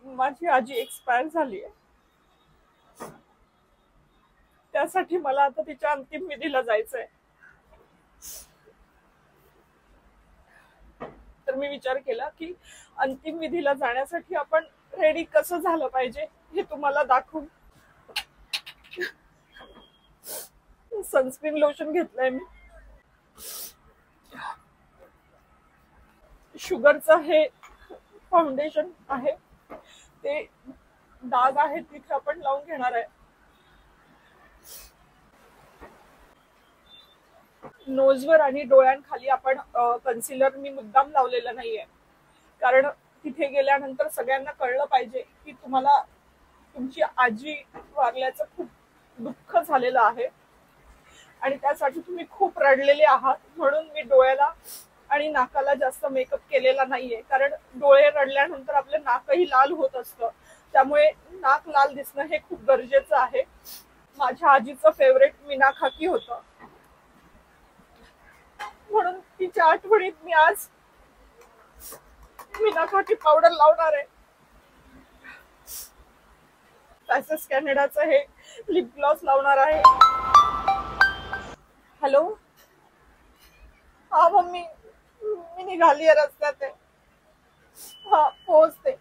माझी आजी एक्सपायर झाली आहे, त्यासाठी मला आता तिच्या अंतिम विधीला जायचंय. तर मी विचार केला की अंतिम विधीला जाण्यासाठी आपण रेडी कसं झालं पाहिजे हे तुम्हाला दाखवून सनस्क्रीन लोशन घेतलंय मी. शुगरचं हे फाउंडेशन आहे, ते डाग आहे तिथे आपण लावून घेणार आहे. नोजवर आणि डोळ्यांखाली आपण कन्सिलर मी मुद्दाम लावलेला नाहीये, कारण तिथे गेल्यानंतर सगळ्यांना कळलं पाहिजे की तुम्हाला तुमची आजी वारल्याचं खूप दुःख झालेलं आहे आणि त्यासाठी तुम्ही खूप रडलेले आहात. म्हणून मी डोळ्याला आणि नाकाला जास्त मेकअप केलेला नाहीये, कारण डोळे रडल्यानंतर आपलं नाकही लाल होत असतं, त्यामुळे नाक लाल दिसणं हे खूप गरजेचं आहे. माझ्या आजीचं फेवरेट मीना खाकी होतं, म्हणून तिच्या आठवणीत मी आज मीना खाकी पावडर लावणार आहे. फॅसेस कॅनडाचं हे लिप ग्लॉस लावणार आहे. हॅलो, हा मम्मी, मी निघाली आहे रस्त्यात आहे. हा पोहोचते.